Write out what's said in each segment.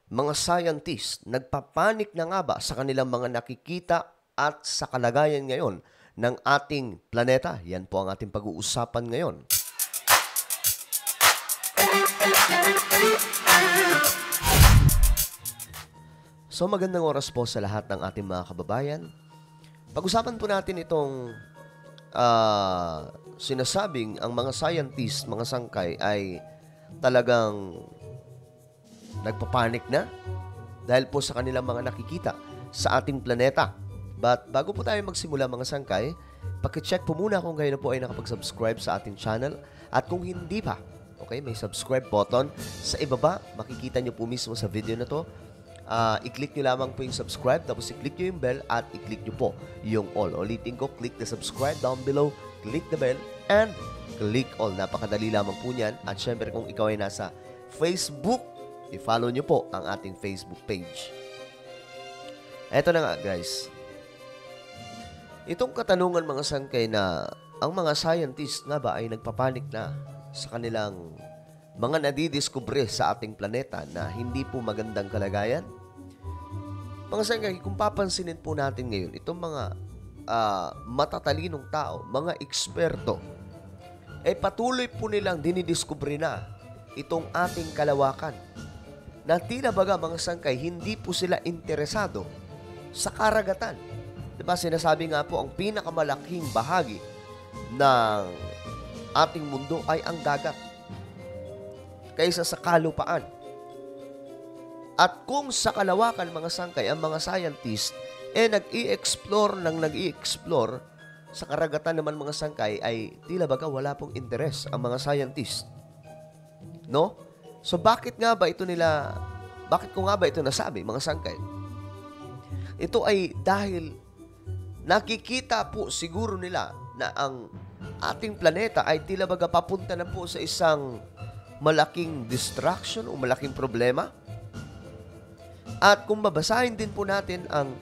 Mga scientist, nagpapanik na nga ba sa kanilang mga nakikita at sa kalagayan ngayon ng ating planeta? Yan po ang ating pag-uusapan ngayon. So magandang oras po sa lahat ng ating mga kababayan. Pag-usapan po natin itong sinasabing ang mga scientist, mga sangkay ay talagang nagpapanik na dahil po sa kanilang mga nakikita sa ating planeta. But bago po tayo magsimula mga sangkay, paki-check po muna kung kayo na po ay nakapag-subscribe sa ating channel. At kung hindi pa, okay, may subscribe button sa ibaba. Makikita nyo po mismo sa video na to. I-click nyo lamang po yung subscribe, tapos i-click nyo yung bell at i-click nyo po yung all. Ulitin ko, click the subscribe down below, click the bell, and click all. Napakadali lamang po niyan. At syempre kung ikaw ay nasa Facebook, i-follow nyo po ang ating Facebook page. Eto na nga guys. Itong katanungan mga sangkay na ang mga scientist nga ba ay nagpapanik na sa kanilang mga nadidiskubre sa ating planeta na hindi po magandang kalagayan? Mga sangkay, kung papansinin po natin ngayon, itong mga matatalinong tao, mga eksperto, ay patuloy po nilang dinidiskubre na itong ating kalawakan. Na tila baga mga sangkay, hindi po sila interesado sa karagatan. Diba sinasabi nga po, ang pinakamalaking bahagi ng ating mundo ay ang dagat kaysa sa kalupaan. At kung sa kalawakan mga sangkay, ang mga scientist nag-i-explore sa karagatan naman mga sangkay ay tila baga wala pong interes ang mga scientist. No? So bakit ko nga ba ito nasabi mga sangkay? Ito ay dahil nakikita po siguro nila na ang ating planeta ay tila baga papunta na po sa isang malaking distraction o malaking problema. At kung babasahin din po natin ang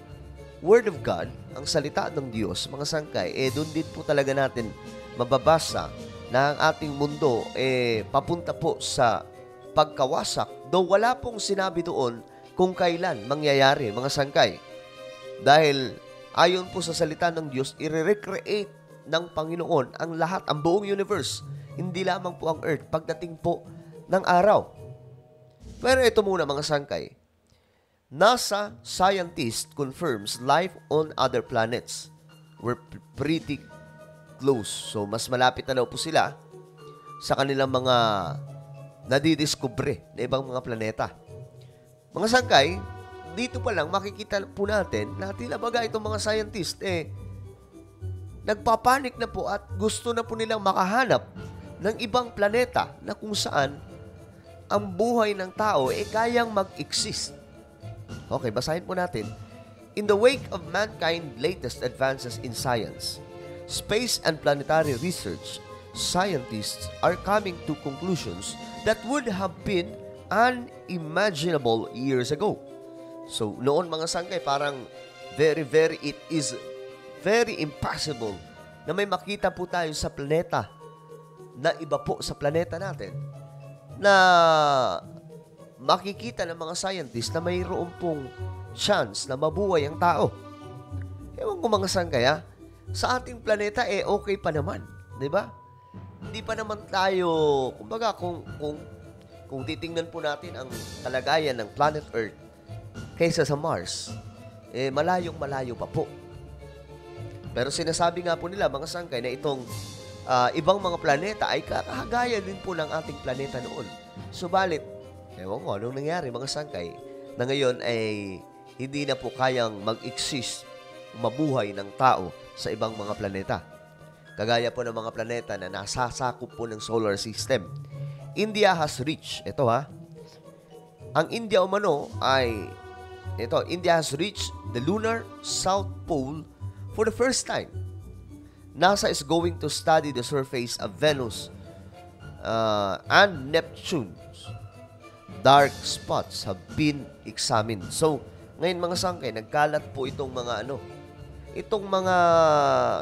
Word of God, ang salita ng Diyos, mga sangkay, doon din po talaga natin mababasa na ang ating mundo papunta po sa pagkawasak. Though wala pong sinabi doon kung kailan mangyayari, mga sangkay. Dahil ayon po sa salita ng Diyos, i-recreate ng Panginoon ang lahat, ang buong universe. Hindi lamang po ang earth, pagdating po ng araw. Pero ito muna mga sangkay. NASA scientist confirms life on other planets. We're pretty close. So, mas malapit na daw po sila sa kanilang mga nadidiskubre na ibang mga planeta. Mga sangkay, dito pa lang makikita po natin na tila baga itong mga scientist nagpapanik na po at gusto na po nilang makahanap ng ibang planeta na kung saan ang buhay ng tao kayang mag-exist. Okay, basahin po natin. In the wake of mankind's latest advances in science, space and planetary research, scientists are coming to conclusions that would have been unimaginable years ago. So, noon mga sangkay, parang it is very impossible na may makita po tayo sa planeta na iba po sa planeta natin na makikita ng mga scientists na mayroon pong chance na mabuhay ang tao. Ewan ko mga sangkay, sa ating planeta okay pa naman, di ba? Hindi pa naman tayo, kumbaga kung titingnan po natin ang kalagayan ng planet Earth kaysa sa Mars, malayong-malayo pa po. Pero sinasabi nga po nila, mga sangkay, na itong ibang mga planeta ay kakagaya din po ng ating planeta noon. Subalit, ewan ko anong nangyari mga sangkay, na ngayon ay hindi na po kayang mag-exist, mabuhay ng tao sa ibang mga planeta. Kagaya po ng mga planeta na nasasakop po ng solar system. India has reached, ang India India has reached the lunar South Pole for the first time. NASA is going to study the surface of Venus and Neptune's dark spots have been examined. So, ngayon mga sangkay, nagkalat po itong mga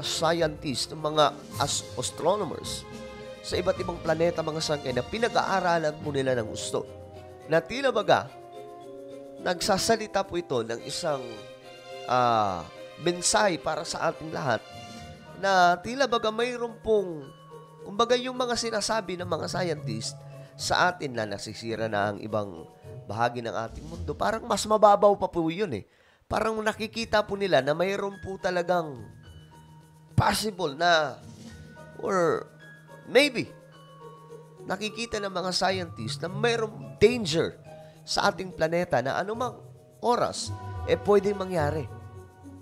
scientists, mga astronomers sa iba't ibang planeta mga sangkay na pinag-aaralan po nila ng gusto. Na tila baga, nagsasalita po ito ng isang mensahe para sa ating lahat na tila baga mayroon pong, kumbaga yung mga sinasabi ng mga scientist sa atin na nasisira na ang ibang bahagi ng ating mundo, parang mas mababaw pa po yun eh. Parang nakikita po nila na mayroon po talagang possible na, or maybe, nakikita ng mga scientists na mayroong danger sa ating planeta na anumang oras, pwedeng mangyari.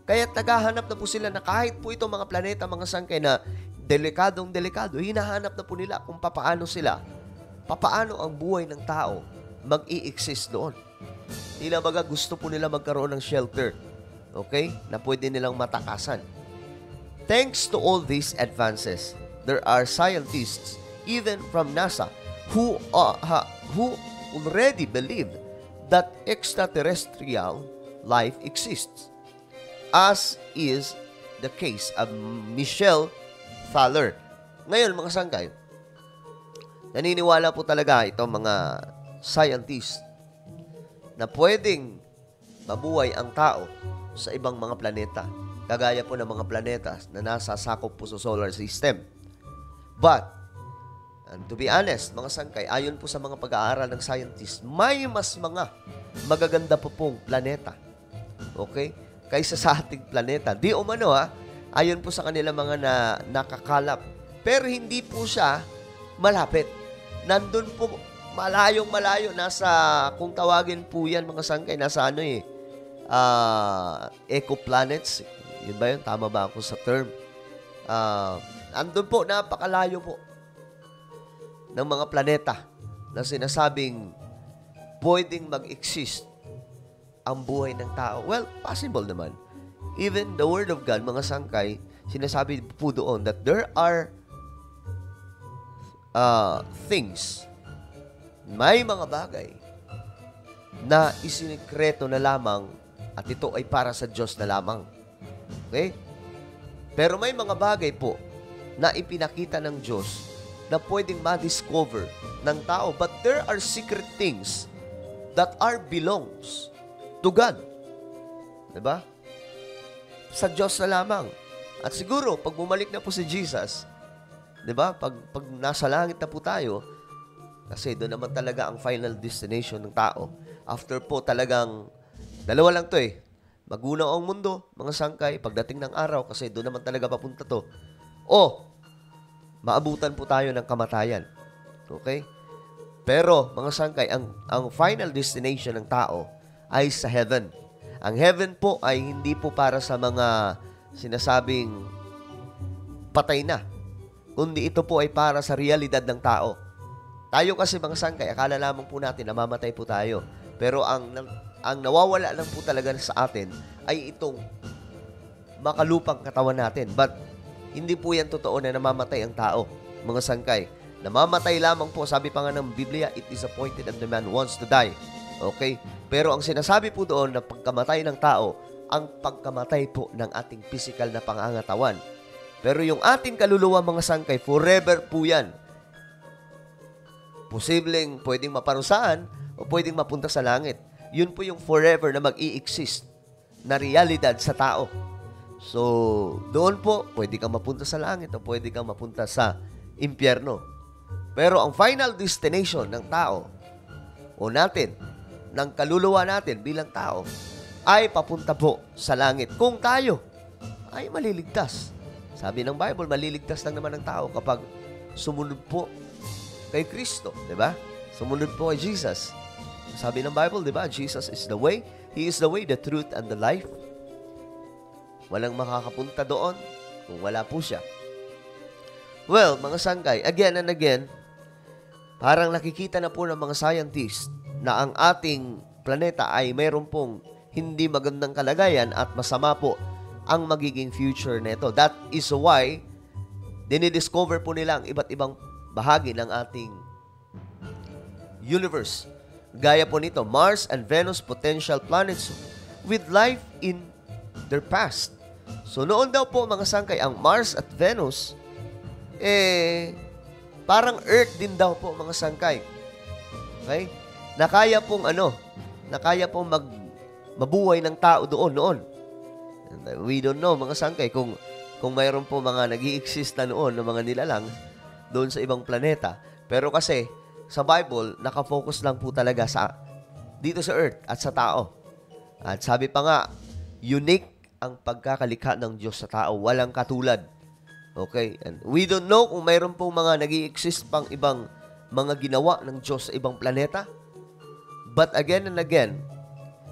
Kaya naghahanap na po sila na kahit po itong mga planeta, mga sangkay na delikadong-delikado, hinahanap na po nila kung papaano ang buhay ng tao mag-i-exist doon. Tila baga gusto po nila magkaroon ng shelter, okay, na pwede nilang matakasan. Thanks to all these advances, there are scientists, even from NASA, who already believe that extraterrestrial life exists, as is the case of Michelle Thaler. Ngayon, mga sangkay, naniniwala po talaga itong mga scientists na pwedeng mabuhay ang tao sa ibang mga planeta, kagaya po ng mga planeta na nasa sakop po sa solar system. But, and to be honest, mga sangkay, ayon po sa mga pag-aaral ng scientists, may mas mga magaganda po pong planeta, okay, kaysa sa ating planeta. Di umano ayon po sa kanila mga nakakalap. Pero hindi po siya malapit. Nandun po, malayong-malayo, nasa, kung tawagin po yan mga sangkay, nasa ecoplanets. Yun ba yun? Tama ba ako sa term? Andun po, napakalayo po ng mga planeta na sinasabing pwedeng mag-exist ang buhay ng tao. Well, possible naman. Even the Word of God, mga sangkay, sinasabi po doon that there are things, may mga bagay na isinikreto na lamang at ito ay para sa Diyos na lamang. Okay? Pero may mga bagay po na ipinakita ng Diyos na pwedeng ma-discover ng tao. But there are secret things that are belongs to God. Diba? Sa Diyos na lamang. At siguro, pag bumalik na po si Jesus, diba? Pag nasa langit na po tayo, kasi doon naman talaga ang final destination ng tao. After po talagang, dalawa lang to magunaw ang mundo, mga sangkay, pagdating ng araw, kasi doon naman talaga papunta to. O, maabutan po tayo ng kamatayan. Okay? Pero, mga sangkay, ang final destination ng tao ay sa heaven. Ang heaven po ay hindi po para sa mga sinasabing patay na, kundi ito po ay para sa realidad ng tao. Tayo kasi mga sangkay, akala lamang po natin namamatay po tayo. Pero ang nawawala lang po talaga sa atin ay itong makalupang katawan natin. But hindi po yan totoo na namamatay ang tao, mga sangkay. Namamatay lamang po, sabi pa nga ng Biblia, it is appointed that the man wants to die. Okay? Pero ang sinasabi po doon na pagkamatay ng tao, ang pagkamatay po ng ating physical na pangangatawan. Pero yung ating kaluluwa, mga sangkay, forever po yan. Posibleng pwedeng maparusaan o pwedeng mapunta sa langit. Yun po yung forever na mag-i-exist na realidad sa tao. So, doon po, pwede kang mapunta sa langit o pwede kang mapunta sa impyerno. Pero ang final destination ng tao o natin, ng kaluluwa natin bilang tao, ay papunta po sa langit. Kung tayo ay maliligtas. Sabi ng Bible, maliligtas lang naman ang tao kapag sumunod po kay Kristo, di ba? Sumunod po kay Jesus. Sabi ng Bible, di ba? Jesus is the way. He is the way, the truth, and the life. Walang makakapunta doon kung wala po siya. Well, mga sangkay, again and again, parang nakikita na po ng mga scientists na ang ating planeta ay mayroon pong hindi magandang kalagayan at masama po ang magiging future nito. That is why dinidiscover po nila ang iba't ibang bahagi ng ating universe. Gaya po nito, Mars and Venus potential planets with life in their past. So noon daw po mga sangkay, ang Mars at Venus, parang Earth din daw po mga sangkay. Okay? Na kaya pong na kaya po mabuhay ng tao doon noon. And we don't know, mga sangkay, kung mayroon po mga nag-i-exist na noon ng mga nilalang doon sa ibang planeta. Pero kasi, sa Bible, nakafocus lang po talaga dito sa Earth at sa tao. At sabi pa nga, unique ang pagkakalikha ng Diyos sa tao. Walang katulad. Okay? And we don't know kung mayroon pong mga nag-i-exist pang ibang mga ginawa ng Diyos sa ibang planeta. But again and again,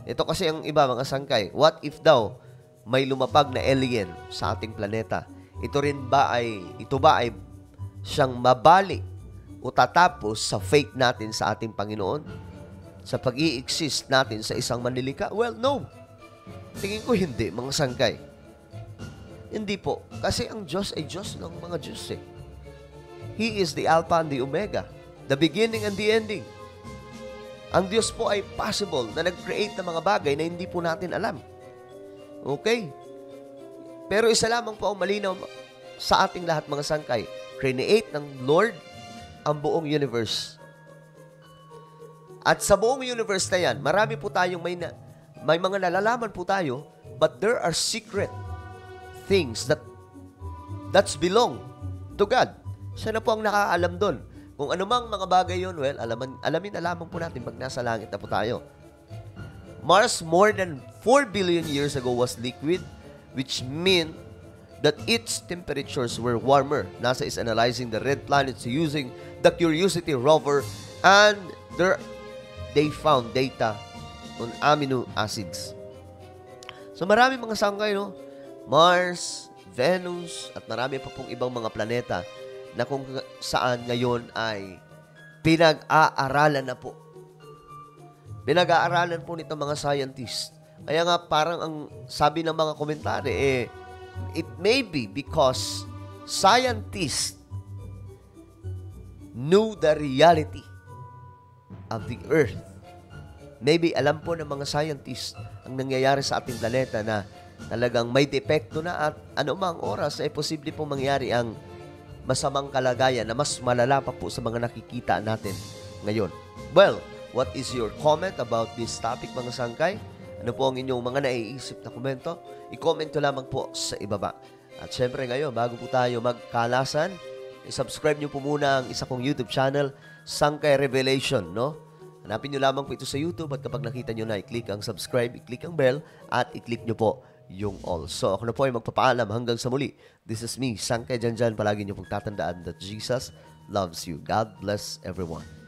ito kasi ang iba, mga sangkay, what if daw may lumapag na alien sa ating planeta? Ito ba ay siyang mabali o tatapos sa faith natin sa ating Panginoon? Sa pag-i-exist natin sa isang manlilika? Well, no. Tingin ko hindi, mga sangkay. Hindi po. Kasi ang Diyos ay Diyos ng mga Diyos eh. He is the Alpha and the Omega, the beginning and the ending. Ang Diyos po ay possible na nag-create ng mga bagay na hindi po natin alam. Okay? Pero isa lamang po ang malinaw sa ating lahat, mga sangkay. Create ng Lord ang buong universe. At sa buong universe na yan, marami po tayong may mga nalalaman po tayo, but there are secret things that's belong to God. Siya na po ang nakaalam doon. Kung anumang mga bagay yun, well, alamin na lamang po natin pag nasa langit na po tayo. Mars more than 4 billion years ago was liquid, which mean that its temperatures were warmer. NASA is analyzing the red planets using the Curiosity rover, and they found data on amino acids. So marami mga sangkay, no? Mars, Venus, at marami pa pong ibang mga planeta na kung saan ngayon ay pinag-aaralan na po. Pinag-aaralan po nito mga scientists. Kaya nga parang ang sabi ng mga komentary, it may be because scientists knew the reality of the earth. Maybe alam po ng mga scientists ang nangyayari sa ating planeta na talagang may depekto na at anumang oras ay posible pong mangyari ang masamang kalagayan na mas malala pa po sa mga nakikita natin ngayon. Well, what is your comment about this topic, mga sangkay? Ano po ang inyong mga naiisip na komento? I-comment nyo lamang po sa ibaba. At syempre ngayon, bago po tayo magkalasan, i-subscribe nyo po muna ang isa kong YouTube channel, Sangkay Revelation, no? Hanapin nyo lamang po ito sa YouTube at kapag nakita nyo na, i-click ang subscribe, i-click ang bell, at i-click nyo po yung all. So, ako na po ay magpapaalam hanggang sa muli. This is me, Sangkay Janjan. Palagi nyo pong tatandaan that Jesus loves you. God bless everyone.